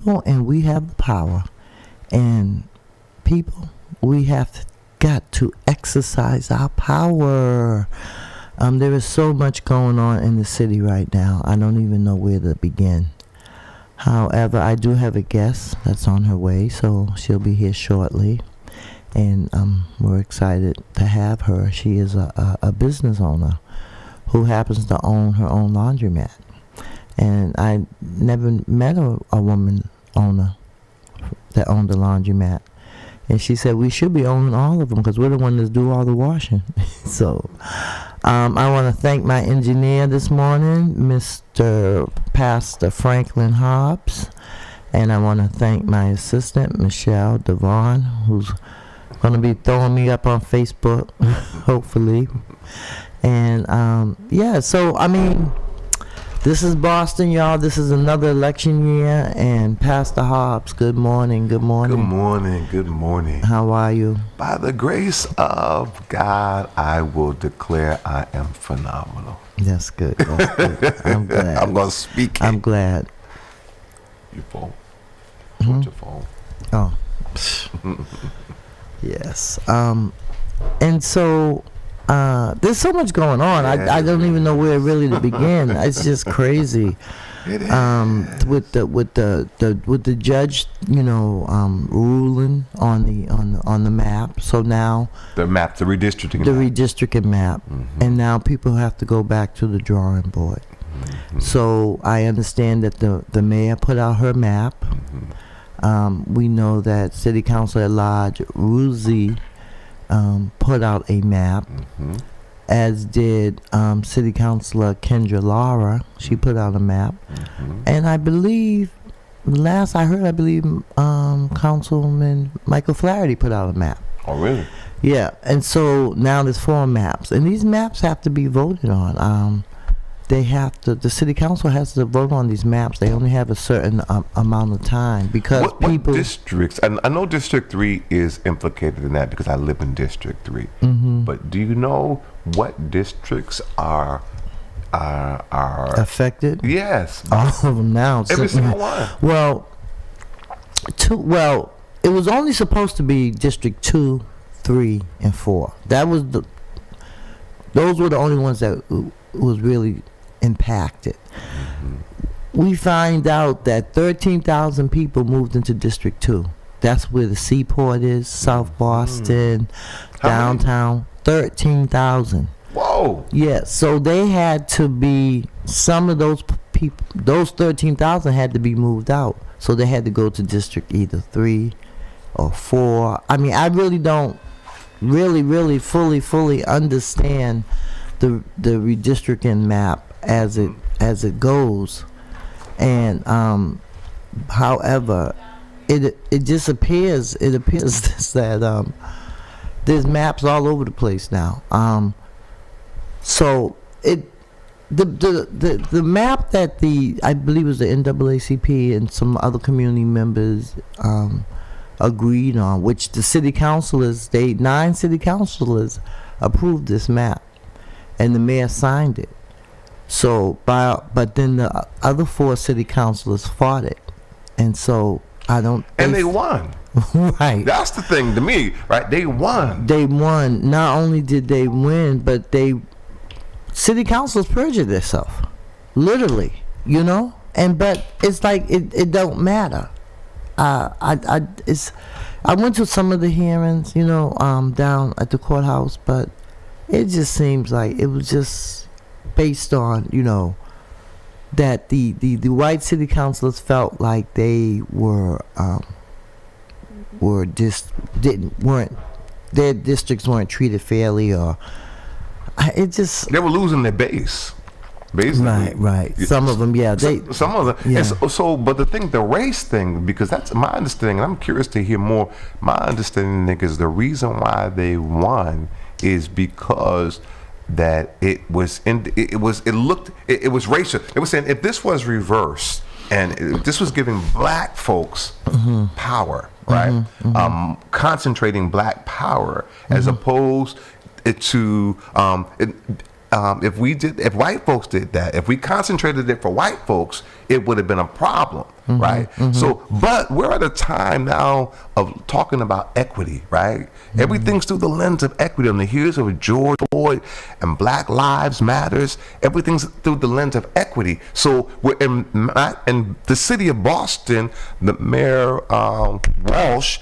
people, and we have the power. And people, we have got to exercise our power. There is so much going on in the city right now. I don't even know where to begin. However, I do have a guest that's on her way, so she'll be here shortly. And we're excited to have her. She is a business owner who happens to own her own laundromat. And I never met a woman owner that owned a laundromat. And she said we should be owning all of them because we're the ones that do all the washing. So I want to thank my engineer this morning, Mr. Pastor Franklin Hobbs. And I want to thank my assistant, Michelle Devon, who's going to be throwing me up on Facebook, hopefully. And, so, I mean, this is Boston, y'all. This is another election year. And Pastor Hobbs, good morning, good morning. Good morning, good morning. How are you? By the grace of God, I will declare I am phenomenal. That's good. That's good. I'm glad. I'm going to speak I'm glad. Your phone. What's your phone? Oh. Yes. And so there's so much going on. I don't even know where really to begin. It's just crazy. It is. With the judge, ruling on the map. So now the redistricting map, and now people have to go back to the drawing board. So I understand that the mayor put out her map. We know that City Council at Large, Ruzi, put out a map, as did City Councilor Kendra Lara. She put out a map. And I believe, last I heard, Councilman Michael Flaherty put out a map. Oh, really? Yeah, and so now there's 4 maps. And these maps have to be voted on. The city council has to vote on these maps. They only have a certain amount of time because what districts, and I know District 3 is implicated in that because I live in District 3. But do you know what districts are affected? Yes. All of them now. Every single one. Well, it was only supposed to be District 2, 3, and 4. Those were the only ones that was really impacted. We find out that 13,000 people moved into District 2. That's where the seaport is, South Boston, downtown. 13,000. Whoa. Yeah, so they had to be, some of those people, those 13,000 had to be moved out. So they had to go to District either 3 or 4. I mean, I really don't really fully understand the redistricting map as it goes, and however it just appears that there's maps all over the place now. So the map that I believe was the NAACP and some other community members agreed on, which the city councilors, 9 city councilors approved this map. And the mayor signed it. So, but then the other 4 city councilors fought it, and so I don't. And they won. Right. That's the thing to me, right? They won. They won. Not only did they win, but city councilors perjured themselves, literally. But it's like it don't matter. I went to some of the hearings, down at the courthouse, but it just seems like it was just based on, that the white city councilors felt like they their districts weren't treated fairly, or they were losing their base. Basically. Right. Some of them, yeah. Some of them. Yeah. But the race thing, because that's my understanding, and I'm curious to hear more. My understanding is the reason why they won is because that it was racial. It was saying if this was reversed and this was giving black folks power, right? Concentrating black power as opposed to if white folks did that, if we concentrated it for white folks, it would have been a problem, right? So, but we're at a time now of talking about equity, right? Everything's through the lens of equity. On the heels of George Floyd and Black Lives Matters, everything's through the lens of equity. So we're in the city of Boston, the mayor Walsh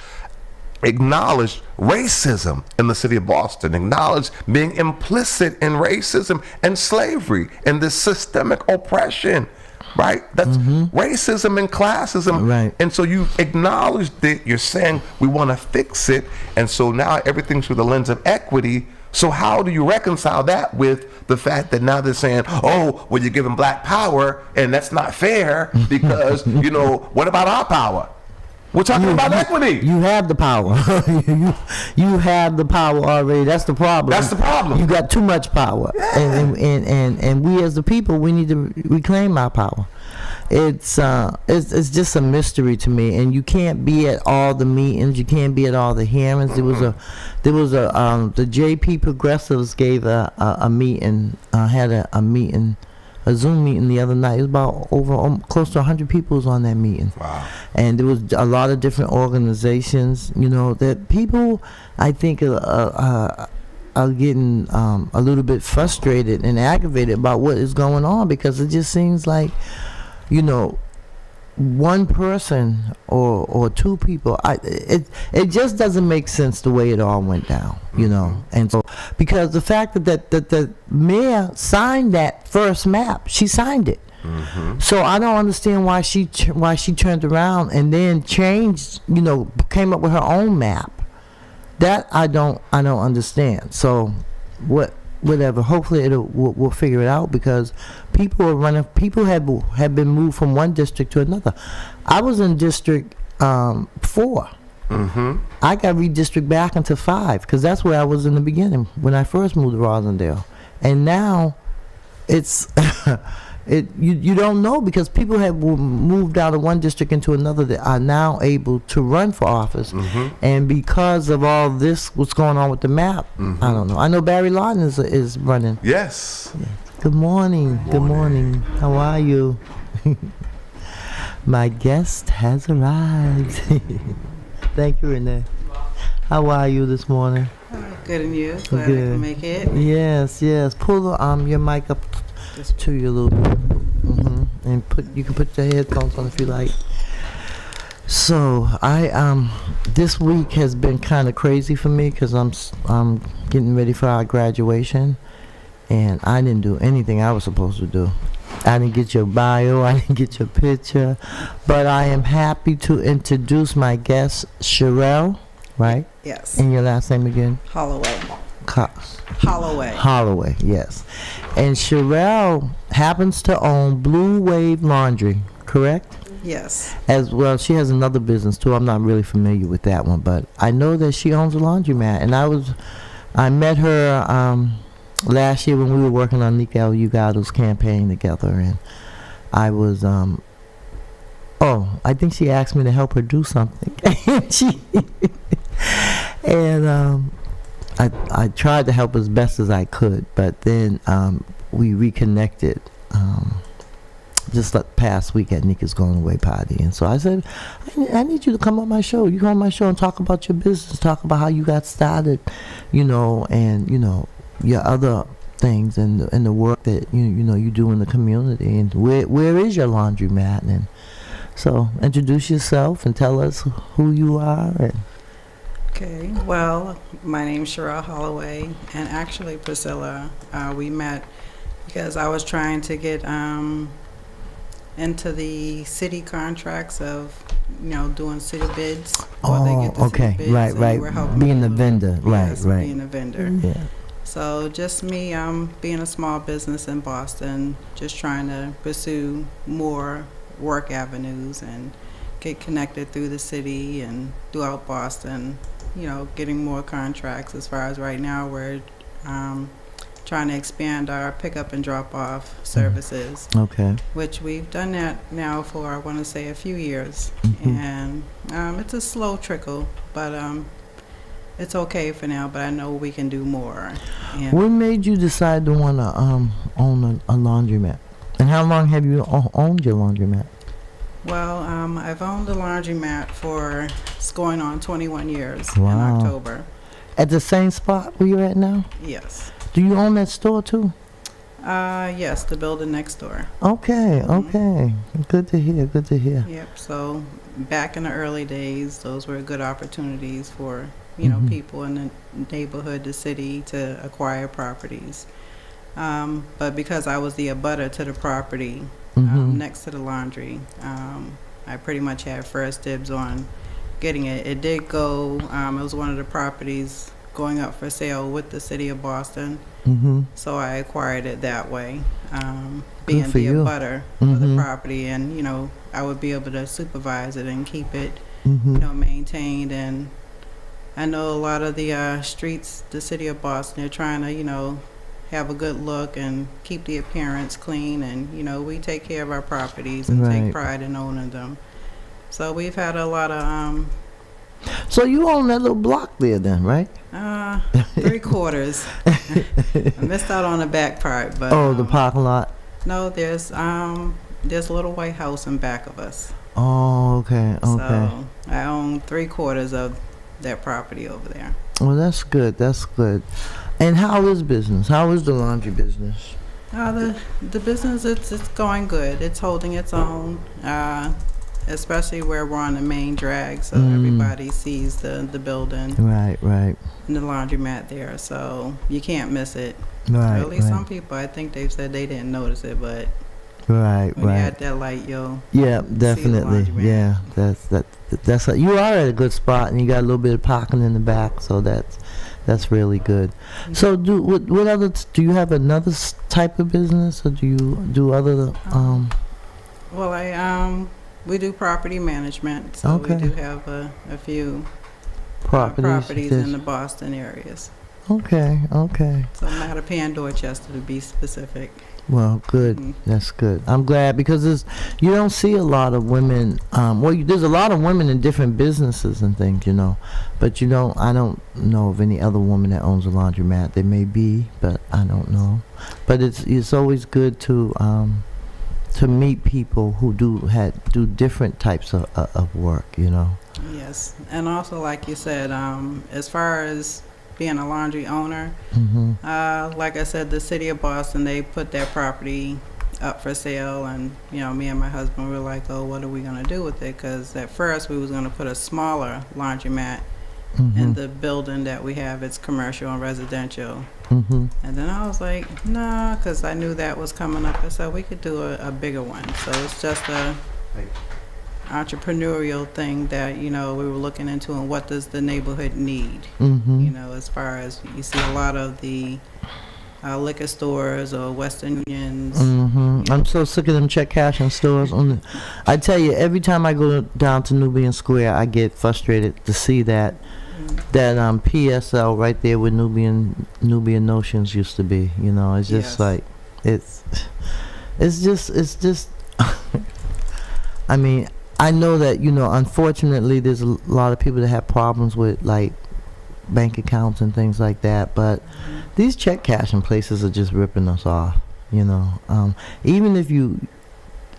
acknowledged racism in the city of Boston, acknowledged being implicit in racism and slavery and this systemic oppression, right? That's racism and classism. Right. And so you acknowledge that, you're saying we want to fix it, and so now everything's through the lens of equity. So how do you reconcile that with the fact that now they're saying, oh, well, you're giving black power, and that's not fair because, what about our power? We're talking about equity. You have the power. you have the power already. That's the problem. That's the problem. You got too much power. Yeah. And we as the people, we need to reclaim our power. It's just a mystery to me, and you can't be at all the meetings. You can't be at all the hearings. There was a the JP Progressives gave a meeting, had a meeting, a Zoom meeting the other night. It was about close to 100 people was on that meeting. Wow. And there was a lot of different organizations, that people, I think, are getting a little bit frustrated and aggravated about what is going on, because it just seems like, one person or two people, it just doesn't make sense the way it all went down, And so, because the fact that the mayor signed that first map, she signed it. So I don't understand why she turned around and then changed, came up with her own map. That I don't understand. So whatever. Hopefully we'll figure it out, because people are running. People have been moved from one district to another. I was in District 4. I got redistricted back into 5, because that's where I was in the beginning when I first moved to Rosendale, and now it's. You don't know, because people have moved out of one district into another that are now able to run for office, and because of all this, what's going on with the map, I don't know. I know Barry Lawton is running. Yes. Yeah. Good morning. Good morning. How are you? My guest has arrived. Thank you, Renee. How are you this morning? Good, and you? Glad I can make it. Yes. Pull your mic up to you a little bit, and you can put your headphones on if you like. So I this week has been kind of crazy for me, because I'm getting ready for our graduation, and I didn't do anything I was supposed to do. I didn't get your bio, I didn't get your picture, but I am happy to introduce my guest, Sherelle, right? Yes. And your last name again? Holloway. Holloway. Holloway, yes. And Sherelle happens to own Blue Wave Laundry, correct? Yes. As well, she has another business too. I'm not really familiar with that one, but I know that she owns a laundromat. And I met her last year when we were working on Nika Ugado's campaign together, and I was I think she asked me to help her do something. I tried to help as best as I could, but then we reconnected just like past week at Nika's going away party. And so I said, I need you to come on my show. You come on my show and talk about your business, talk about how you got started, and your other things and the work that you do in the community, and where is your laundromat. And so introduce yourself and tell us who you are. Okay, well, my name's Sherelle Holloway, and actually Priscilla, we met because I was trying to get into the city contracts of, doing city bids. Okay, right. Being the vendor, right. Being a vendor. Yeah. So just me being a small business in Boston, just trying to pursue more work avenues and get connected through the city and throughout Boston, getting more contracts. As far as right now, we're trying to expand our pickup and drop off services. Okay. Which we've done that now for, I want to say, a few years. And it's a slow trickle, but it's okay for now, but I know we can do more. And What made you decide to want to own a laundromat? And how long have you owned your laundromat? well, I've owned the laundromat for it's going on 21 years in Wow. October. At the same spot where you're at now? Yes. Do you own that store too? Yes, the building next door. Okay, okay. Good to hear, good to hear. Yep. So back in the early days, those were good opportunities for, you know, Mhm. people in the neighborhood, the city, to acquire properties. But because I was the abutter to the property Mhm. next to the laundry, I pretty much had first dibs on getting it. It did go, it was one of the properties going up for sale with the city of Boston. Mhm. So I acquired it that way, being for the you. abutter of the Mhm. property, and you know I would be able to supervise it and keep it, Mhm. you know, maintained. And I know a lot of the streets, the city of Boston, they're trying to, you know, have a good look and keep the appearance clean, and you know we take care of our properties and Right. take pride in owning them. So we've had a lot of So you own that little block there then, right? 3/4. I missed out on the back part, but Oh, the parking lot. no, there's a little white house in back of us. Oh, okay, okay. So I own 3/4 of that property over there. Well, that's good. That's good. And how is business? How is the laundry business? The business, it's going good. It's holding its own, especially where we're on the main drag, so everybody sees the building Right, right, and the laundromat there, so you can't miss it. right, Or at least right, some people, I think they've said they didn't notice it, but right, when you're right. at that light, you'll Yeah, see the definitely. laundromat. Yeah, that's you are at a good spot, and you got a little bit of parking in the back, so that's really good. So what other do you have another type of business, or do you do other Well, we do property management, so Okay. we do have a few properties? in the Boston areas. Okay, okay. So I'm not a Dorchester to be specific. Well, good. Mhm. That's good. I'm glad because you don't see a lot of women. There's a lot of women in different businesses and things, you know, but I don't know of any other woman that owns a laundromat. There may be, but I don't know. But it's always good to meet people who do different types of work, you know. Yes, and also like you said, as far as being a laundry owner, Mhm. like I said, the city of Boston, they put their property up for sale, and you know, me and my husband were like, oh, what are we gonna do with it? Because at first we was gonna put a smaller laundromat in the building that we have. It's commercial and residential. Mhm. And then I was like, nah, because I knew that was coming up. I said we could do a bigger one. So it's just a entrepreneurial thing that, you know, we were looking into, and what does the neighborhood need? Mhm. You know, as far as you see a lot of the liquor stores or Western Unions. I'm so sick of them check cashing stores. I tell you, every time I go down to Nubian Square, I get frustrated to see that PSL right there where Nubian Notions used to be. You know, it's just Yes. like it's just. I mean, I know that, you know, unfortunately, there's a lot of people that have problems with like bank accounts and things like that, but these check cashing places are just ripping us off, you know. Even if you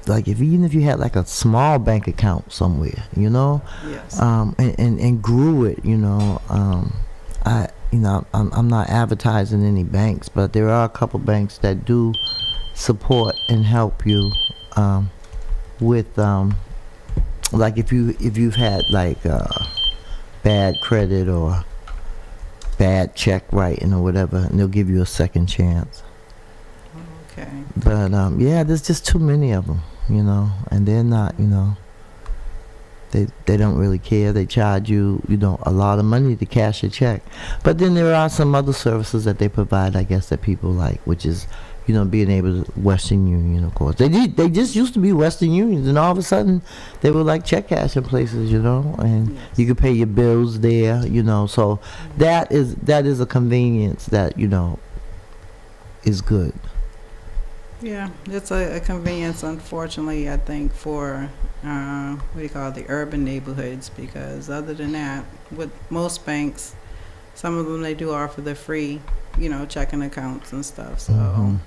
had like a small bank account somewhere, you know, Yes. and grew it, you know. I'm not advertising any banks, but there are a couple banks that do support and help you with like if you've had like bad credit or bad check writing or whatever, and they'll give you a second chance. Okay. But yeah, there's just too many of them, you know, and they're not, you know, they don't really care. They charge you, you know, a lot of money to cash a check. But then there are some other services that they provide, I guess, that people like, which is, you know, being able to Western Union, of course. They just used to be Western Unions, and all of a sudden they were like check cashing places, you know, and Yes. you could pay your bills there, you know. So that is a convenience that, you know, is good. Yeah, it's a convenience, unfortunately, I think, for what do you call it, the urban neighborhoods, because other than that, with most banks, some of them they do offer the free, checking accounts and stuff. So. Mhm.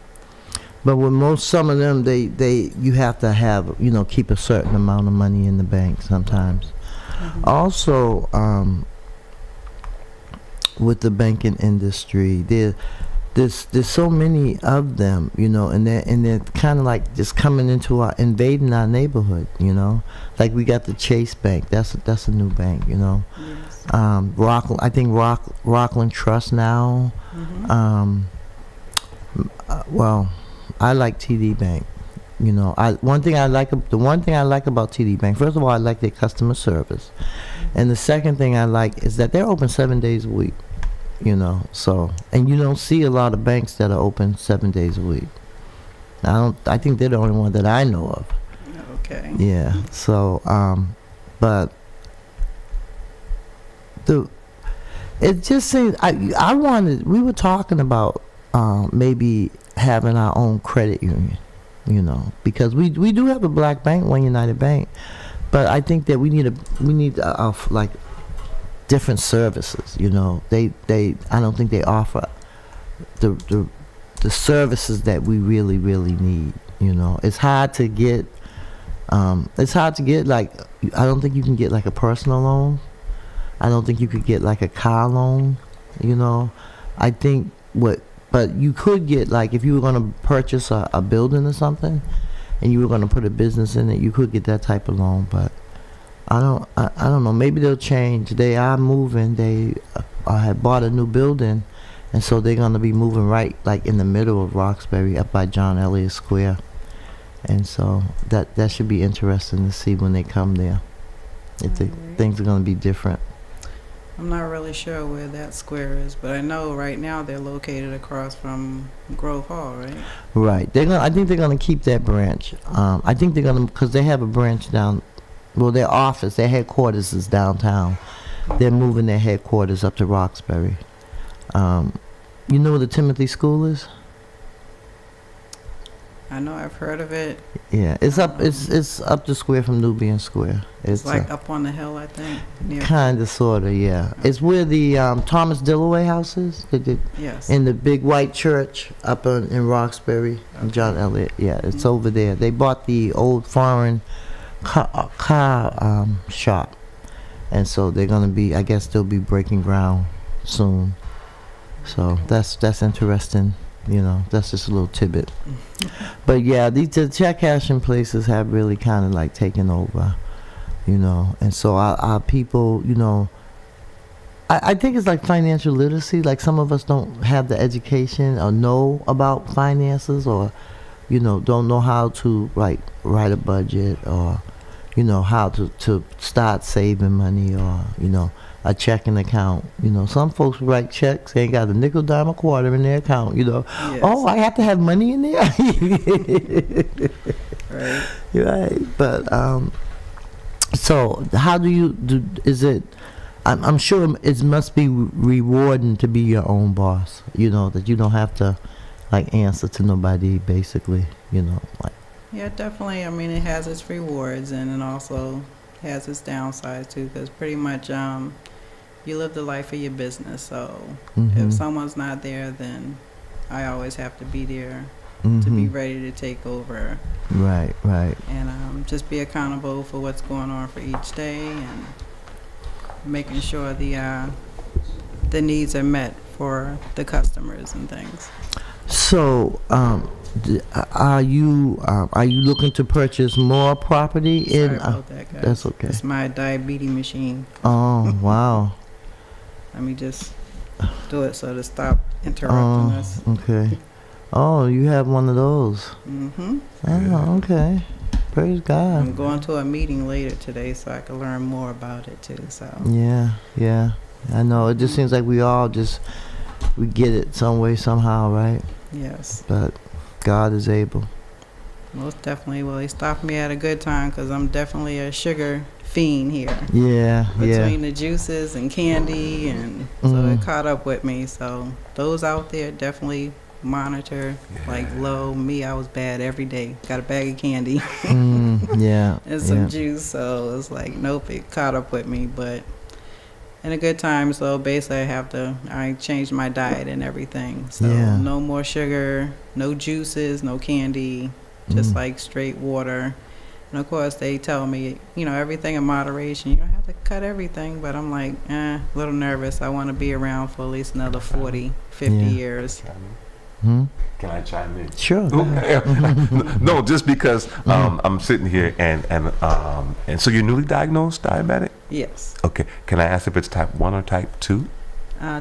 But with some of them, you have to have, keep a certain amount of money in the bank sometimes. Mhm. Also, with the banking industry, there's so many of them, and they're kind of like just coming invading our neighborhood, like we got the Chase Bank. That's a new bank, Yes. I think Rockland Trust now. Mhm. Well, I like TD Bank. The one thing I like about TD Bank, first of all, I like their customer service, and the second thing I like is that they're open 7 days a week. So, and you don't see a lot of banks that are open 7 days a week. I think they're the only one that I know of. Okay. Yeah. So, but it just seems we were talking about maybe having our own credit union, because we do have a black bank, One United Bank, but I think that we need like different services. I don't think they offer the services that we really need. It's hard to get. Like, I don't think you can get like a personal loan. I don't think you could get like a car loan. I think but you could get, like, if you were going to purchase a building or something, and you were going to put a business in it, you could get that type of loan. But I don't know. Maybe they'll change. They are moving. They had bought a new building, and so they're going to be moving right, like, in the middle of Roxbury, up by John Elliott Square. And so that should be interesting to see when they come there. Things are going to be different. I'm not really sure where that square is, but I know right now they're located across from Grove Hall, right? Right. I think they're going to keep that branch. I think they're going to, because they have a branch down. Well, their headquarters is downtown. They're moving their headquarters up to Roxbury. You know where the Timothy School is? I know I've heard of it. Yeah, it's up the square from Nubian Square. It's like up on the hill, I think. Kind of, sort of, yeah. It's where the Thomas Dillaway house is. Yes. In the big white church up in Roxbury, in John Elliott. Yeah, it's over there. They bought the old foreign car shop, and so they're gonna be. I guess they'll be breaking ground soon. So that's interesting. That's just a little tidbit. But yeah, the check cashing places have really kind of like taken over, and so our people, I think it's like financial literacy. Like, some of us don't have the education or know about finances, or, don't know how to write a budget, or, how to start saving money, or, a checking account. Some folks write checks, they ain't got a nickel, dime, or quarter in their account. Yes. Oh, I have to have money in there. Right. Right. But so how do you do? Is it? I'm sure it must be rewarding to be your own boss. That you don't have to, like, answer to nobody, basically. Like. Yeah, definitely. I mean, it has its rewards, and it also has its downsides too, because pretty much you live the life of your business. So if someone's not there, then I always have to be there to be ready to take over. Right. And just be accountable for what's going on for each day, and making sure the needs are met for the customers and things. So, are you looking to purchase more property? Sorry about that, guys. That's okay. It's my diabetes machine. Oh, wow. Let me just do it so to stop interrupting us. Okay. Oh, you have one of those. Mm-hmm. Oh, okay. Praise God. I'm going to a meeting later today so I can learn more about it too. So. Yeah. I know. It just seems like we get it some way, somehow, right? Yes. But God is able. Most definitely. Well, he stopped me at a good time, because I'm definitely a sugar fiend here. Yeah. Between the juices and candy, and so it caught up with me. So those out there, definitely monitor, like low. Me, I was bad every day. Got a bag of candy. Yeah. And some juice. So it's like, nope, it caught up with me. But in a good time. So basically, I changed my diet and everything. So Yeah. no more sugar, no juices, no candy, just like straight water. And of course, they tell me, everything in moderation. You don't have to cut everything, but I'm like, a little nervous. I want to be around for at least another 40, 50 Yeah. years. Hmm? Can I chime in? Sure. No, just because I'm sitting here and so you're newly diagnosed diabetic? Yes, Okay. Can I ask if it's type 1 or type 2?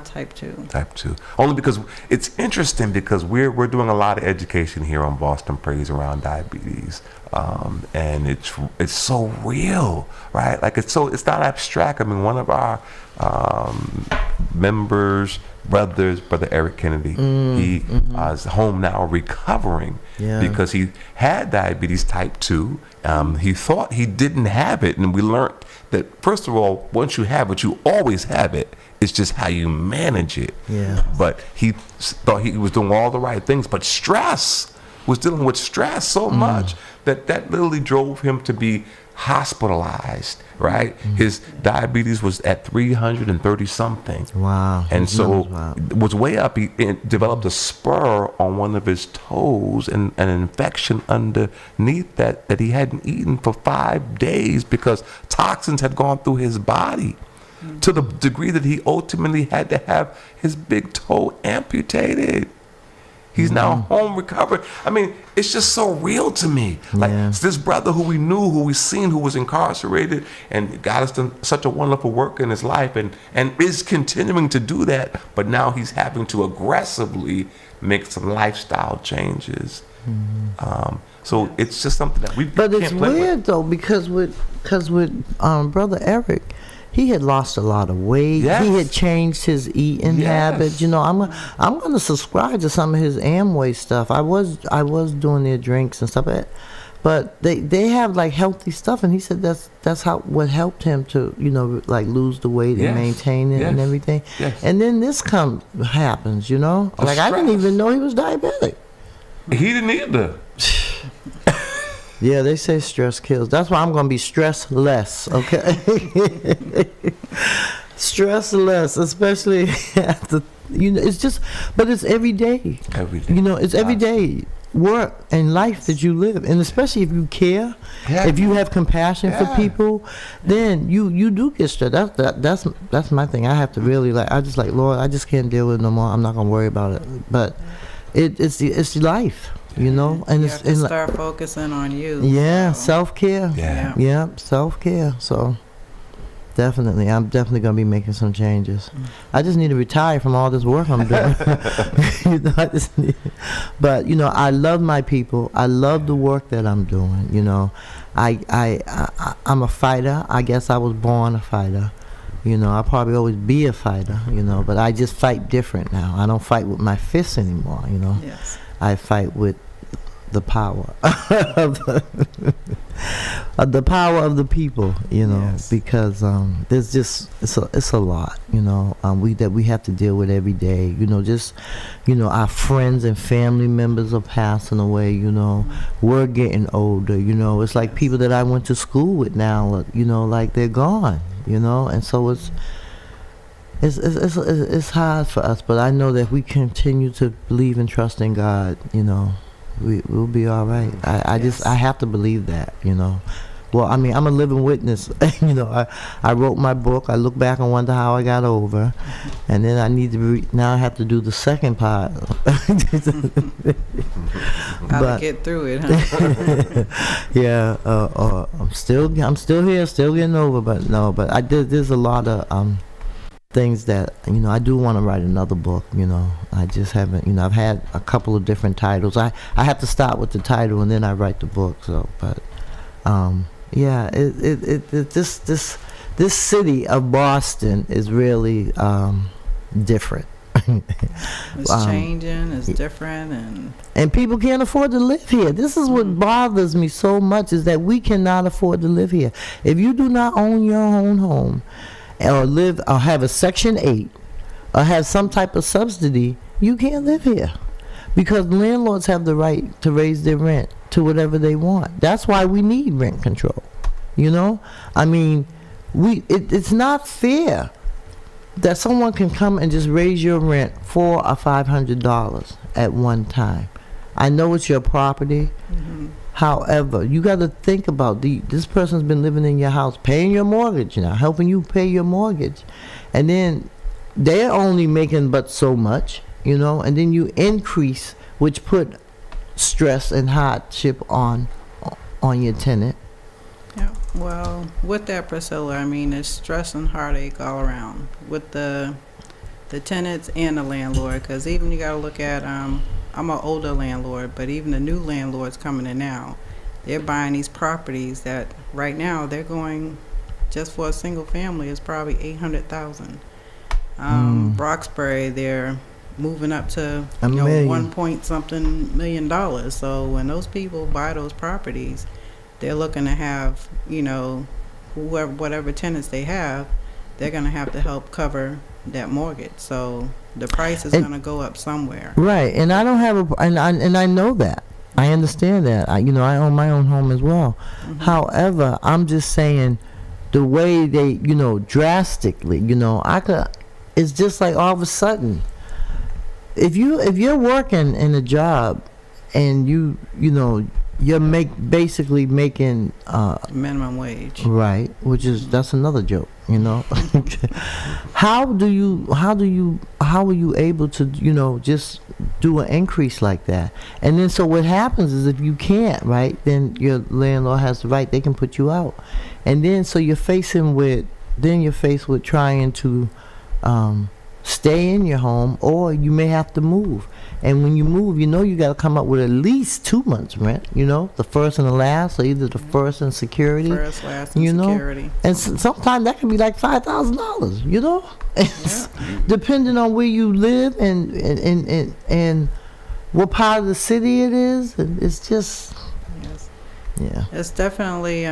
type 2. Type 2. Only because it's interesting because we're doing a lot of education here on Boston Praise around diabetes. And it's so real, right? Like it's not abstract. I mean, one of our members, Brother Eric Kennedy, he is home now recovering because he had diabetes type 2. He thought he didn't have it, and we learned that first of all, once you have it, you always have it. It's just how you manage it. Yeah. But he thought he was doing all the right things, but stress was dealing with stress so much that literally drove him to be hospitalized, right? His diabetes was at 330 something. Wow. And His so numbers, wow. it was way up. He developed a spur on one of his toes and an infection underneath that he hadn't eaten for 5 days because toxins had gone through his body to the degree that he ultimately had to have his big toe amputated. He's now home recovered. I mean, it's just so real to me. Like it's this brother who we knew, who we seen, who was incarcerated and got us to such a wonderful work in his life and is continuing to do that. But now he's having to aggressively make some lifestyle changes. So it's just something that we But can't it's play with. weird though because with Brother Eric, he had lost a lot of weight. Yes. He had changed his eating habits. I'm going to subscribe to some of his Amway stuff. I was doing their drinks and stuff, but they have like healthy stuff, and he said that's what helped him to like lose the weight and maintain it and everything. Yes. And then this happens, like I didn't stress. even know he was diabetic. He didn't either. Yeah, they say stress kills. That's why I'm going to be stress less, okay? Stress less, especially after, it's just, but it's every day. Every day. It's every day work and life that you live. And especially if you care, if you have compassion for people, then you do get stressed. That's my thing. I have to really Lord, I just can't deal with it no more. I'm not going to worry about it. But it's the life. And You it's have to start focusing on you. Yeah, so. self-care. Yeah. Self-care. So definitely, I'm definitely gonna be making some changes. I just need to retire from all this work I'm doing. But I love my people. I love the work that I'm doing. I'm a fighter. I guess I was born a fighter. I'll probably always be a fighter. But I just fight different now. I don't fight with my fists anymore. Yes. I fight with the power of the power of the people, because there's just it's a lot, we have to deal with every day. Our friends and family members are passing away. We're getting older. It's like people that I went to school with now. Like they're gone. And so it's hard for us, but I know that if we continue to believe and trust in God, we'll be all right. I have to believe that, Well, I mean, I'm a living witness. I wrote my book. I look back and wonder how I got over, and then I need to now I have to do the second part. How to get through it, huh? Yeah, I'm still here, still getting over, but there's a lot of things that I do want to write another book. I just haven't. I've had a couple of different titles. I have to start with the title and then I write the book. So, but yeah, this city of Boston is really different. It's changing. It's different, and people can't afford to live here. This is what bothers me so much, is that we cannot afford to live here. If you do not own your own home, or live, or have a Section 8, or have some type of subsidy, you can't live here, because landlords have the right to raise their rent to whatever they want. That's why we need rent control. I mean, it's not fair that someone can come and just raise your rent $400 or $500 at one time. I know it's your property. However, you got to think about this person's been living in your house, paying your mortgage now, helping you pay your mortgage, and then they're only making but so much, and then you increase, which put stress and hardship on your tenant. Yeah. Well, with that, Priscilla, I mean, it's stress and heartache all around with the tenants and the landlord, because even you got to look at I'm an older landlord, but even the new landlords coming in now, they're buying these properties that right now they're going, just for a single family, is probably $800,000. Roxbury, they're moving up to $1 point something million. So when those people buy those properties, they're looking to have whatever tenants they have, they're going to have to help cover that mortgage. So the price is going to go up somewhere. Right, and I don't have and I know that. I understand that. I own my own home as well. However, I'm just saying the way they, drastically, it's just like all of a sudden, if you're working in a job and you're basically making minimum wage, right, that's another joke, how are you able to just do an increase like that? And then so what happens is, if you can't, right, then your landlord has the right, they can put you out. And then so you're faced with trying to stay in your home, or you may have to move. And when you move, you got to come up with at least 2 months rent, the first and the last, or either the first and security. First, last, and security. And sometimes that can be like $5,000, depending on where you live and what part of the city it is. And it's just, yeah. It's definitely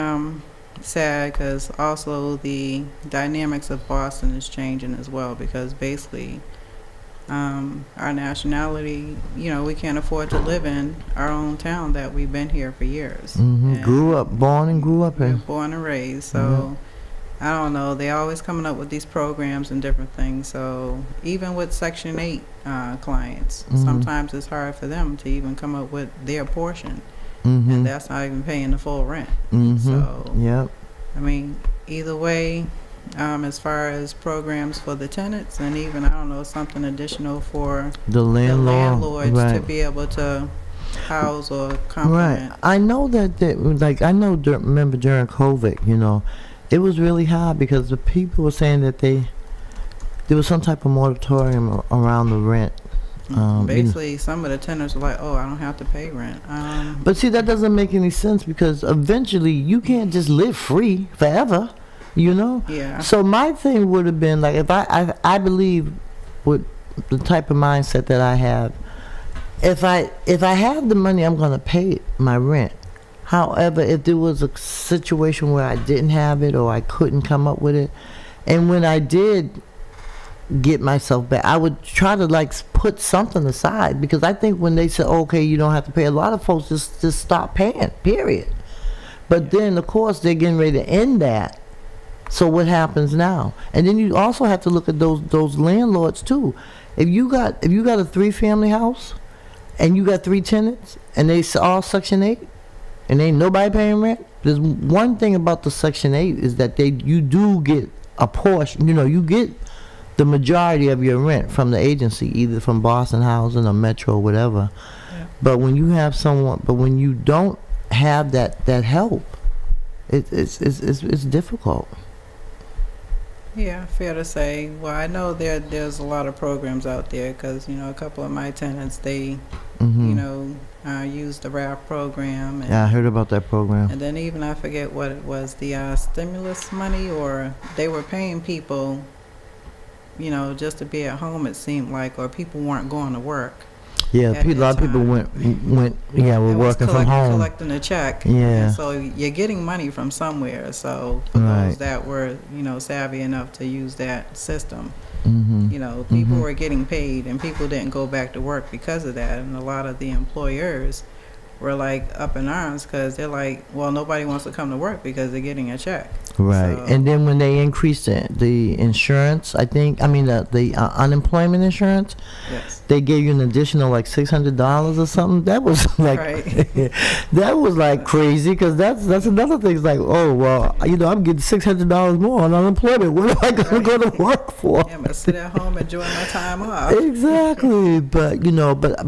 sad, because also the dynamics of Boston is changing as well, because basically our nationality, we can't afford to live in our own town that we've been here for years. Born and grew up in. Born and raised. So I don't know, they always coming up with these programs and different things. So even with Section 8 clients, sometimes it's hard for them to even come up with their portion. And that's not even paying the full rent. So, I mean, either way, as far as programs for the tenants, and even, I don't know, something additional for the landlords to be able to house or complement. Right. I know remember during COVID, it was really hard, because the people were saying that there was some type of moratorium around the rent. Basically, some of the tenants were like, I don't have to pay rent. But see, that doesn't make any sense, because eventually you can't just live free forever, Yeah. So my thing would have been, like, if I believe with the type of mindset that I have, if I have the money, I'm going to pay my rent. However, if there was a situation where I didn't have it, or I couldn't come up with it, and when I did get myself back, I would try to put something aside, because I think when they said, okay, you don't have to pay, a lot of folks just stop paying, period. But then of course they're getting ready to end that. So what happens now? And then you also have to look at those landlords too. If you got a 3-family house and you got 3 tenants and they all Section 8 and ain't nobody paying rent, there's one thing about the Section 8 is that you do get a portion, you get the majority of your rent from the agency, either from Boston Housing or Metro or whatever. But when you don't have that help, it's difficult. Yeah, fair to say. Well, I know there's a lot of programs out there, because a couple of my tenants, they use the RAP program. And, I heard about that program. And then even I forget what it was, the stimulus money, or they were paying people, just to be at home, it seemed like, or people weren't going to work. Yeah, a lot of people were working from home. Collecting a check. Yeah. And so you're getting money from somewhere. So for those that were, savvy enough to use that system, people were getting paid, and people didn't go back to work because of that. And a lot of the employers were like up in arms because they're like, well, nobody wants to come to work because they're getting a check. Right. So, And then when they increased the insurance, the unemployment insurance, yes. they gave you an additional like $600 or something. That was like, Right. that was like crazy, because that's another thing. It's like, oh, well, I'm getting $600 more on unemployment. What am I going to go to work for? Yeah, I'm gonna sit at home enjoying my time off. Exactly. But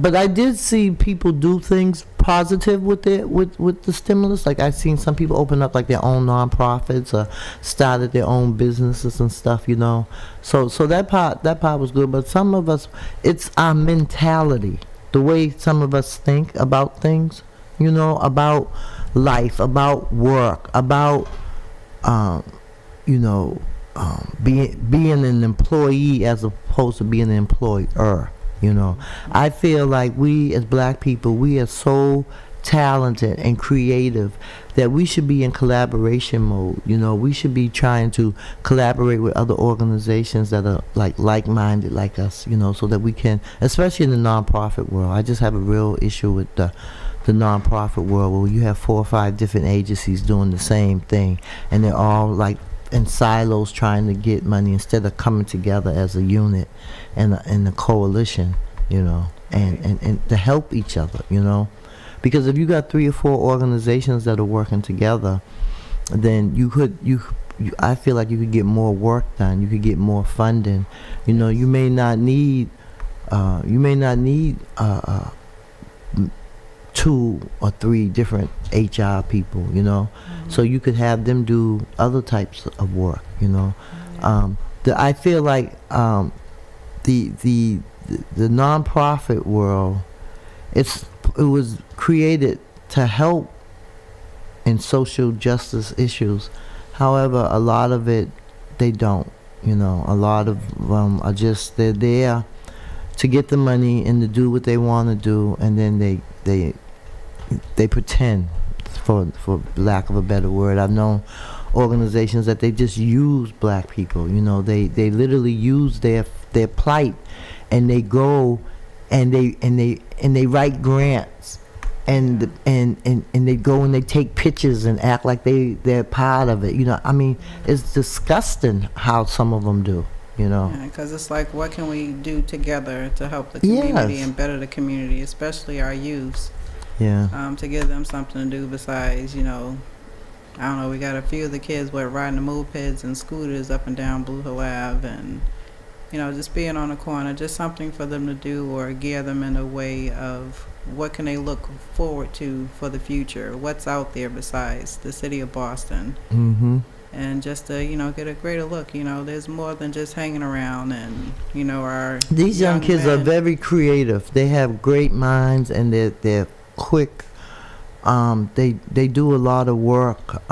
but I did see people do things positive with it, with the stimulus. Like, I've seen some people open up like their own nonprofits or started their own businesses and stuff, so that part was good. But some of us, it's our mentality, the way some of us think about things, about life, about work, about being an employee as opposed to being an employer. I feel like we as black people, we are so talented and creative that we should be in collaboration mode. We should be trying to collaborate with other organizations that are like-minded like us, so that we can, especially in the nonprofit world. I just have a real issue with the nonprofit world, where you have 4 or 5 different agencies doing the same thing, and they're all like in silos trying to get money instead of coming together as a unit and a coalition, and to help each other, because if you got 3 or 4 organizations that are working together, then I feel like you could get more work done. You could get more funding. You may not need 2 or 3 different HR people, so you could have them do other types of work, I feel like the nonprofit world, it was created to help in social justice issues. However, a lot of it, they don't, a lot of them are just, they're there to get the money and to do what they want to do, and then they pretend, for lack of a better word. I've known organizations that they just use black people. They literally use their plight, and they go and they write grants, and they go and they take pictures and act like they're part of it. It's disgusting how some of them do. Because it's like, what can we do together to help the community Yes. and better the community, especially our youth? Yeah. To give them something to do besides, I don't know, we got a few of the kids riding the mopeds and scooters up and down Blue Hill Ave, and, just being on the corner, just something for them to do, or gear them in a way of what can they look forward to for the future, what's out there besides the city of Boston. Mm-hmm. And just to, get a greater look, there's more than just hanging around, and, These young kids are men. very creative. They have great minds, and they're quick. They do a lot of work.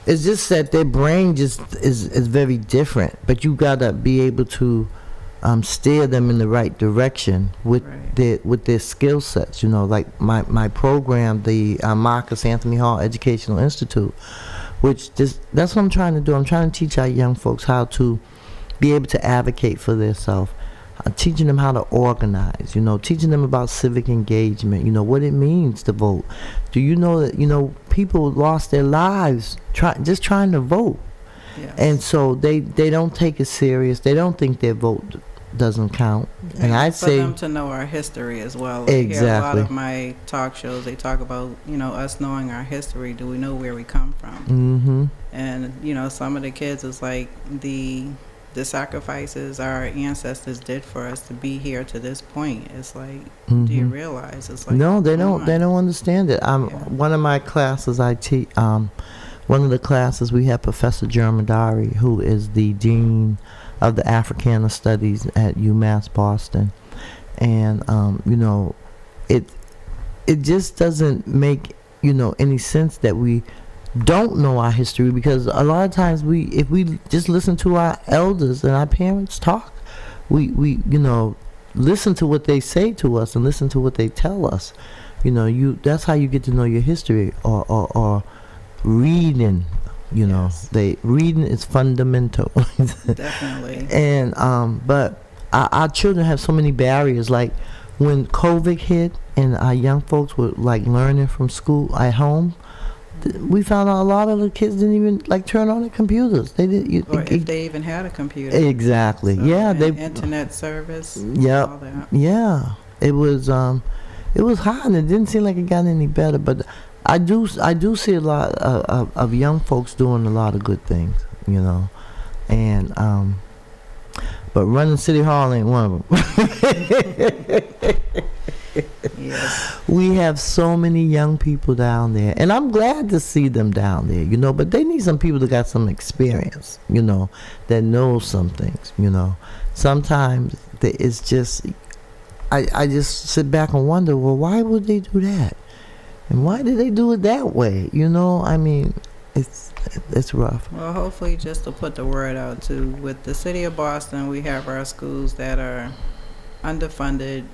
It's just that their brain just is very different. But you gotta be able to steer them in the right direction with their skill sets. Like my program, the Marcus Anthony Hall Educational Institute, that's what I'm trying to do. I'm trying to teach our young folks how to be able to advocate for themselves. Teaching them how to organize, teaching them about civic engagement, what it means to vote. Do you know that, people lost their lives just trying to vote? Yes. And so they don't take it serious. They don't think their vote doesn't count. And I'd for say them to know our history as well. Like, exactly. Here, a lot of my talk shows, they talk about, us knowing our history. Do we know where we come from? Mm-hmm. And, some of the kids is like the sacrifices our ancestors did for us to be here to this point. It's like, do you realize? It's like, no, they don't. They don't understand it. One of my classes I teach. One of the classes we have Professor Jermadari, who is the dean of the Africana Studies at UMass Boston, and it just doesn't make any sense that we don't know our history, because a lot of times if we just listen to our elders and our parents talk, we listen to what they say to us and listen to what they tell us. That's how you get to know your history, or reading. Yes. Reading is fundamental. Definitely. And but our children have so many barriers. Like when COVID hit and our young folks were like learning from school at home, we found out a lot of the kids didn't even like turn on their computers. They didn't. Or if they even had a computer. Exactly. So, yeah. and They. internet service. Yep. All that. Yeah. It was hot and it didn't seem like it got any better. But I do see a lot of young folks doing a lot of good things, you know, and but running City Hall ain't one of them. Yes. We have so many young people down there, and I'm glad to see them down there, you know, but they need some people that got some experience, you know, that know some things, you know. Sometimes it's just, I just sit back and wonder, well, why would they do that? And why did they do it that way? You know, I mean, it's rough. Well, hopefully, just to put the word out too, with the city of Boston, we have our schools that are underfunded,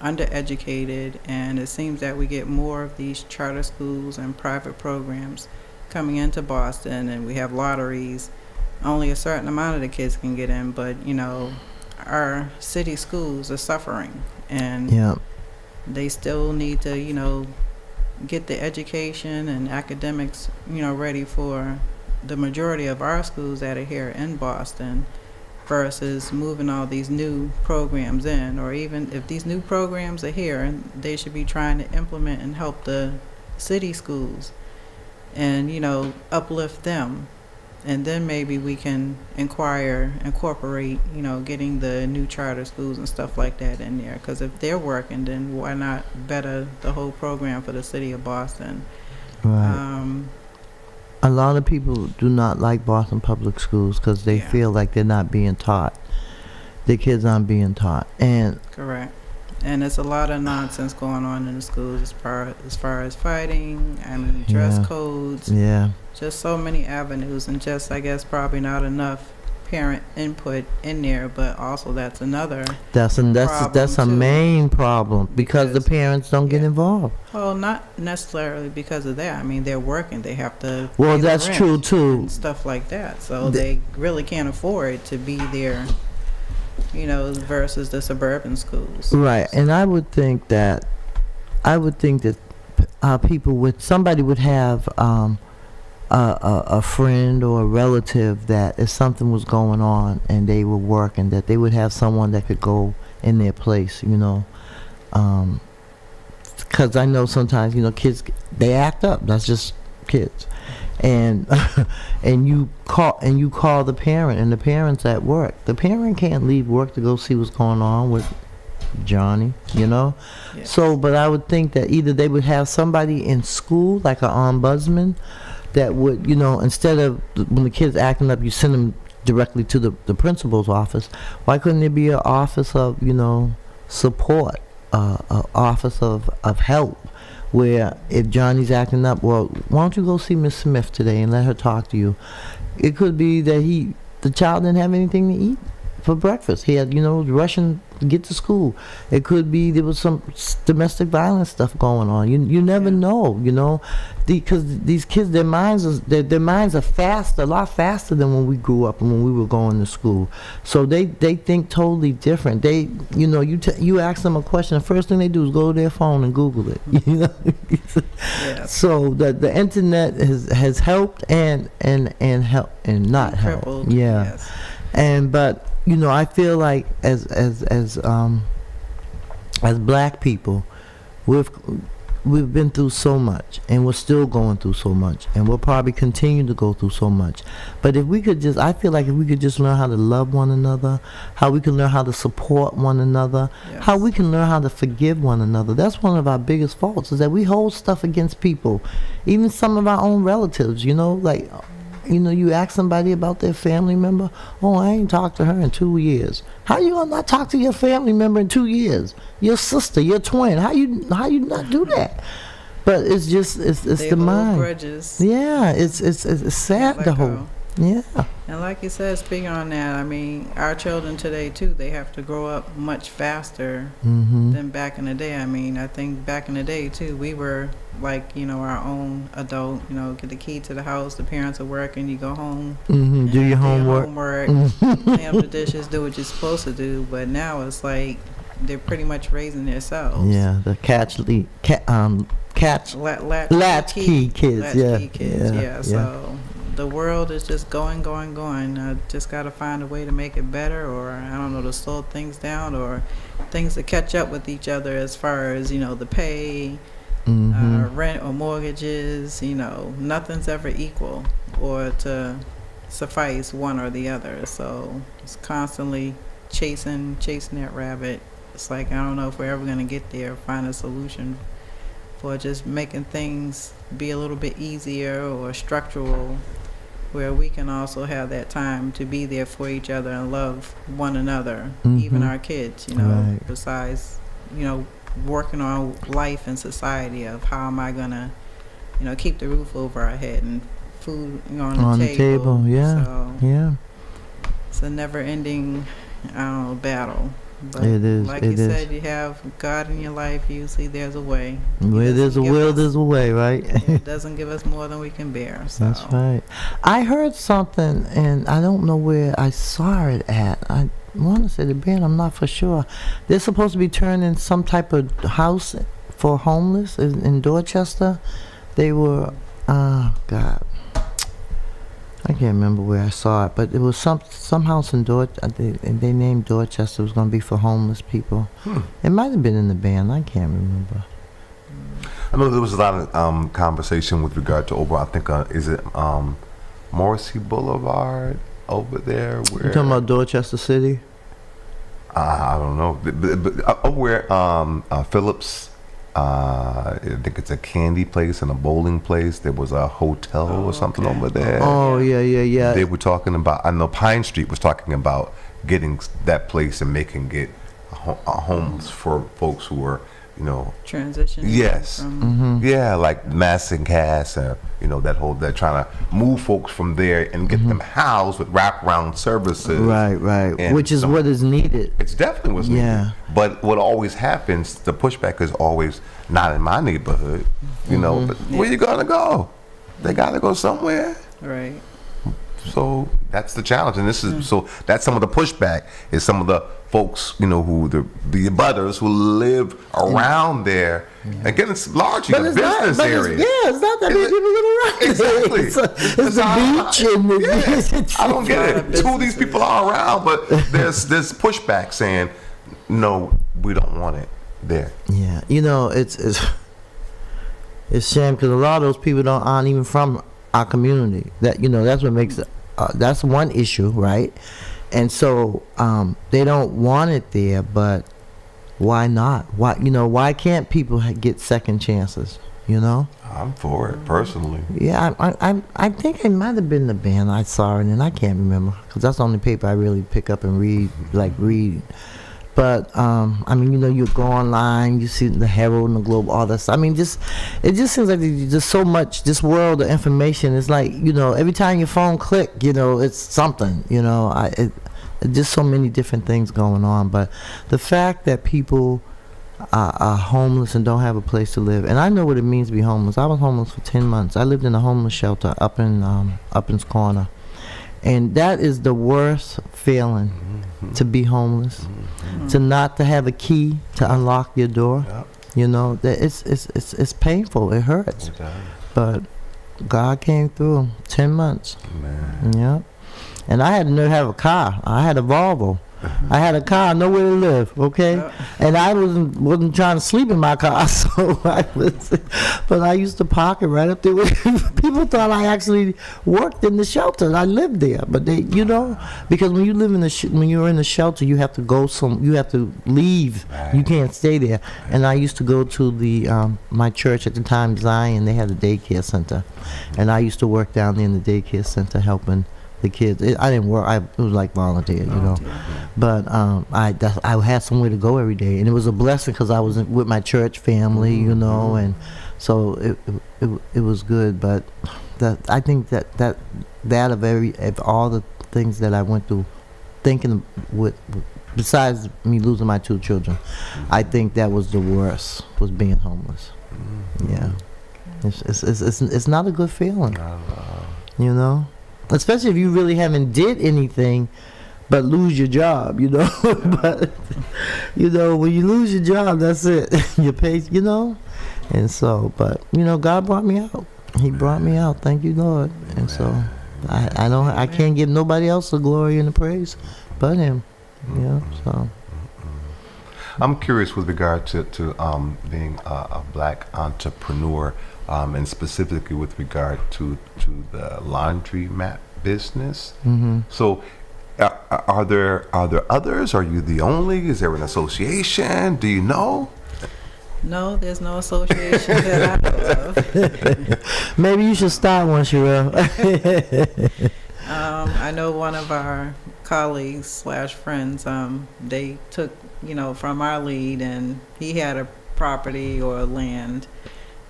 undereducated, and it seems that we get more of these charter schools and private programs coming into Boston, and we have lotteries. Only a certain amount of the kids can get in, but you know, our city schools are suffering, and they still need to, you know, get the education and academics, you know, ready for the majority of our schools that are here in Boston, versus moving all these new programs in. Or even if these new programs are here, they should be trying to implement and help the city schools and, you know, uplift them. And then maybe we can incorporate, you know, getting the new charter schools and stuff like that in there. Because if they're working, then why not better the whole program for the city of Boston? Right. A lot of people do not like Boston public schools because they feel like they're not being taught. The kids aren't being taught. And correct. And there's a lot of nonsense going on in the schools as far as fighting and dress codes. Yeah. Just so many avenues, and just, I guess, probably not enough parent input in there. But also, that's another that's a main problem because the parents don't get involved. Well, not necessarily because of that. I mean, they're working; they have to. Well, that's true too. And stuff like that, so they really can't afford to be there. You know, versus the suburban schools. Right, and I would think that somebody would have a friend or a relative that if something was going on and they were working, that they would have someone that could go in their place, you know. Because I know sometimes, you know, kids, they act up. That's just kids. And and you call the parent, and the parent's at work. The parent can't leave work to go see what's going on with Johnny, you know. Yes. So, but I would think that either they would have somebody in school, like an ombudsman, that would, you know, instead of when the kid's acting up, you send them directly to the principal's office. Why couldn't there be an office of, you know, support, an office of help, where if Johnny's acting up, well, why don't you go see Miss Smith today and let her talk to you? It could be that the child didn't have anything to eat for breakfast. He had, you know, rushing to get to school. It could be there was some domestic violence stuff going on. You never know, you know, because these kids, their minds are fast, a lot faster than when we grew up and when we were going to school. So they think totally different. They, you know, you ask them a question, the first thing they do is go to their phone and Google it. You know, so the internet has helped and help and not helped. Yeah, yes. And but you know, I feel like as black people, we've been through so much, and we're still going through so much, and we'll probably continue to go through so much. But if we could just, I feel like if we could just learn how to love one another, how we can learn how to support one another, how we can learn how to forgive one another. That's one of our biggest faults, is that we hold stuff against people, even some of our own relatives, you know, like, you know, you ask somebody about their family member. Oh, I ain't talked to her in 2 years. How you gonna not talk to your family member in 2 years? Your sister, your twin. How you not do that? But it's just it's the mind. Grudges. Yeah, it's sad the whole. Yeah. And like you said, speaking on that, I mean, our children today too, they have to grow up much faster than back in the day. I mean, I think back in the day too, we were like, you know, our own adult, you know, get the key to the house, the parents are working, you go home, do your homework, clean up the dishes, do what you're supposed to do. But now it's like they're pretty much raising themselves. Yeah, the latchkey kids. Latchkey kids. Yeah. Yeah. So the world is just going. Just got to find a way to make it better, or I don't know, to slow things down, or things to catch up with each other as far as, you know, the pay, rent or mortgages. You know, nothing's ever equal or to suffice one or the other. So it's constantly chasing that rabbit. It's like, I don't know if we're ever going to get there or find a solution for just making things be a little bit easier or structural, where we can also have that time to be there for each other and love one another, even our kids, you know, Right. besides, you know, working on life and society of how am I going to, you know, keep the roof over our head and food, you know, on the table. Yeah. So Yeah. it's a never-ending, I don't know, battle. But It is, like it you is. said, you have God in your life. Usually, there's a way. Where there's a will, there's a way, right? It doesn't give us more than we can bear. So. That's right. I heard something, and I don't know where I saw it at. I want to say the band, I'm not for sure. They're supposed to be turning some type of house for homeless in Dorchester. They were, God, I can't remember where I saw it, but it was some house in Dorchester, and they named Dorchester. It was going to be for homeless people. It might have been in the band. I can't remember. I know there was a lot of conversation with regard to over. I think is it Morrissey Boulevard over there? Where You talking about Dorchester City? I don't know, but over where Phillips. I think it's a candy place and a bowling place. There was a hotel or something over there. Oh, yeah. They were talking about, I know Pine Street was talking about getting that place and making it a homes for folks who are, you know, Transition. yes, From, yeah, like Mass and Cass, you know, they're trying to move folks from there and get them housed with wraparound services. Right. And Which is what is needed. It's definitely what's needed. Yeah. But what always happens, the pushback is always not in my neighborhood, you know. But where you gonna go? They gotta go somewhere. right. So that's the challenge, and this is so that's some of the pushback is some of the folks, you know, who the abutters who live around there. Again, it's largely a business area. It's not that many people live around there. Exactly. It's the beach and I don't get it. business Two of these people are around, but there's pushback saying, no, we don't want it there. Yeah, you know, it's a shame because a lot of those people aren't even from our community. That, you know, that's what makes it. That's one issue, right? And so they don't want it there, but why not? Why can't people get second chances? You know? I'm for it personally. Yeah, I think it might have been the band I saw it, and I can't remember because that's the only paper I really pick up and read. But I mean, you know, you go online, you see the Herald and the Globe, all that stuff. I mean, it just seems like there's just so much. This world of information is like, you know, every time your phone click, you know, it's something. You know, just so many different things going on. But the fact that people are homeless and don't have a place to live, and I know what it means to be homeless. I was homeless for 10 months. I lived in a homeless shelter up in Upton's Corner. And that is the worst feeling, to be homeless, to not to have a key to unlock your door. Yep. You know, that it's painful. It hurts. Okay. But God came through. 10 months. Man. Yep. And I had to have a car. I had a Volvo. I had a car, nowhere to live, okay? Yep. And I wasn't trying to sleep in my car, so but I used to park it right up there. People thought I actually worked in the shelter. I lived there, but they, you know, because when you live in when you're in the shelter, you have to you have to leave. Right. You can't stay there. And I used to go to the my church at the time, Zion. They had a daycare center, and I used to work down there in the daycare center helping the kids. I didn't work. It was like volunteer, you know. But I had somewhere to go every day, and it was a blessing because I was with my church family, you know, and so it was good. But I think that of all the things that I went through, thinking besides me losing my 2 children, I think that was the worst, was being homeless. Yeah, it's not a good feeling, you know. Especially if you really haven't did anything but lose your job, you know. But you know, when you lose your job, that's it. You pay, you know. And so, but you know, God brought me out. He brought me out. Thank you, Lord. And so, I can't give nobody else the glory and the praise but Him. You know. So. I'm curious with regard to being a black entrepreneur, and specifically with regard to the laundromat business. Mm-hmm. So, are there others? Are you the only? Is there an association? Do you know? No, there's no association that I know of. Maybe you should start one, Sherelle. I know one of our colleagues / friends, they took, from our lead, and he had a property or land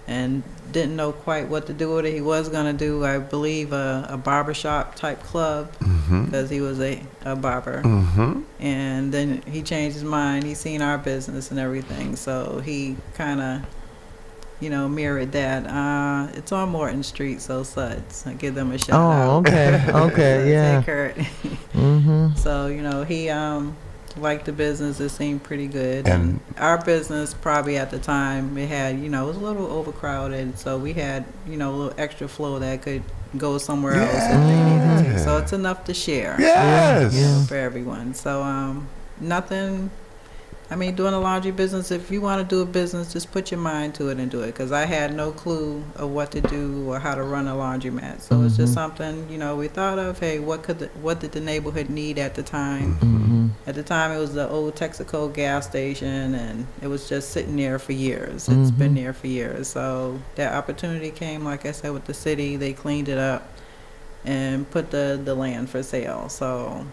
and didn't know quite what to do with it. He was going to do, I believe, a barbershop type club, because he was a barber. And then he changed his mind. He seen our business and everything, so he kind of mirrored that. It's on Morton Street, so Suds. I give them a shout out. Oh, okay, yeah. Hey, Kurt. So, he liked the business. It seemed pretty good. And our business, probably at the time, it had, it was a little overcrowded, so we had, a little extra flow that could go somewhere else if they needed to. So it's enough to share. Yes. For everyone. So, nothing. Doing a laundry business, if you want to do a business, just put your mind to it and do it. Because I had no clue of what to do or how to run a laundromat. So it's just something, we thought of, hey, what did the neighborhood need at the time? At the time, it was the old Texaco gas station, and it was just sitting there for years. It's been there for years. So that opportunity came, like I said, with the city. They cleaned it up and put the land for sale. So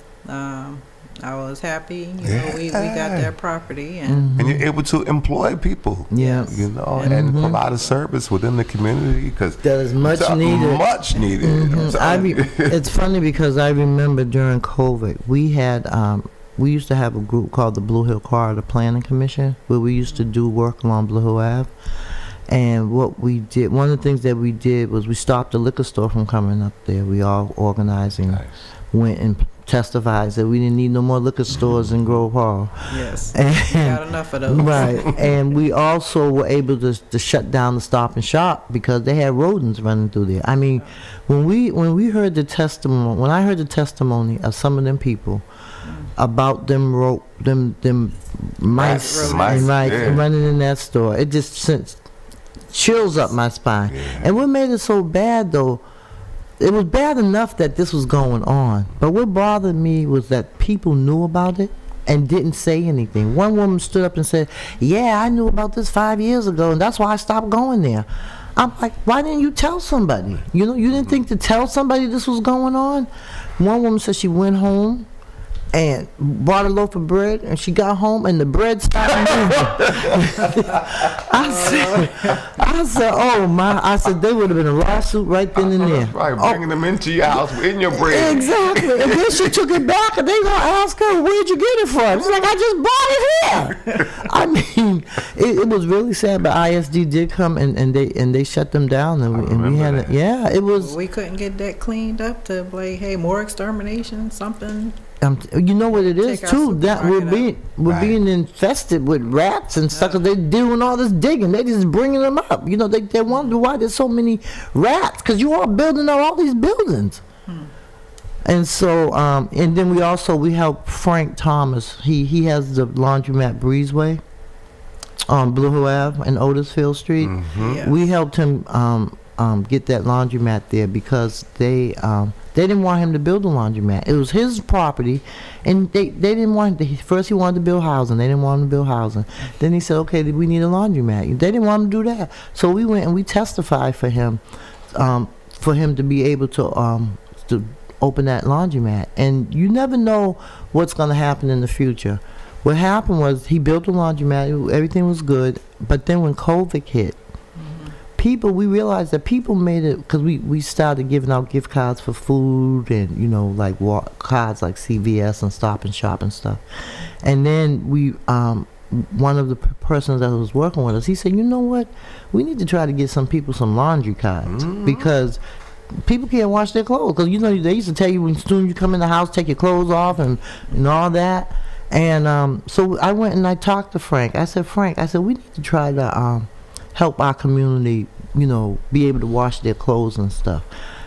I was happy, we got their property, and you're able to employ people, and provide a service within the community, because that is much needed. Much needed. It's funny because I remember during COVID, we used to have a group called the Blue Hill Corridor Planning Commission, where we used to do work along Blue Hill Ave. And what we did, one of the things that we did was we stopped the liquor store from coming up there. We all organizing, went and testified that we didn't need no more liquor stores in Grove Hall. Yes, and, we got enough of those. Right, and we also were able to shut down the Stop and Shop because they had rodents running through there. When we heard the testimony, when I heard the testimony of some of them people about them mice running in that store, it just sent chills up my spine. And what made it so bad, though, it was bad enough that this was going on, but what bothered me was that people knew about it and didn't say anything. One woman stood up and said, "Yeah, I knew about this 5 years ago, and that's why I stopped going there." I'm like, why didn't you tell somebody? You didn't think to tell somebody this was going on? One woman said she went home and bought a loaf of bread, and she got home and the bread stopped moving. I said, oh my! I said they would have been a lawsuit right then and there. That's right, bringing them into your house in your bread. Exactly. And then she took it back, and they gonna ask her, "Where'd you get it from?" She's like, "I just bought it here." It was really sad, but ISD did come and they shut them down, and we had it was. We couldn't get that cleaned up to like, hey, more extermination, something. You know what it is too, that we're being infested with rats and stuff. 'Cause they're doing all this digging, they just bringing them up. They wonder why there's so many rats, because you are building up all these buildings. And so and then we helped Frank Thomas. He has the laundromat Breezeway on Blue Hill Ave and Otisfield Street. Yes. We helped him get that laundromat there because they didn't want him to build a laundromat. It was his property, and they didn't want him to. First he wanted to build housing. They didn't want him to build housing. Then he said, okay, we need a laundromat. They didn't want him to do that. So we went and we testified for him to be able to open that laundromat. And you never know what's going to happen in the future. What happened was he built a laundromat. Everything was good. But then when COVID hit, we realized that people made it, because we started giving out gift cards for food and like cards like CVS and Stop and Shop and stuff. And then we one of the persons that was working with us, he said, you know what, we need to try to get some people some laundry cards, because people can't wash their clothes, because they used to tell you when soon you come in the house, take your clothes off and all that. And so I went and I talked to Frank. I said, Frank, we need to try to help our community, be able to wash their clothes and stuff.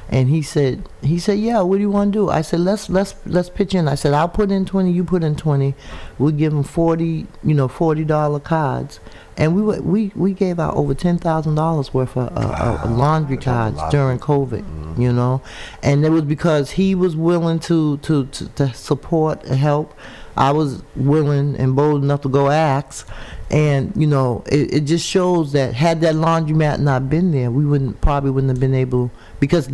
And he said, yeah, what do you want to do? I said, let's pitch in. I said, I'll put in 20, you put in 20. We'll give them $40 cards. And we gave out over $10,000 worth of laundry cards during COVID, And it was because he was willing to support and help. I was willing and bold enough to go ask. And, it just shows that had that laundromat not been there, we probably wouldn't have been able, because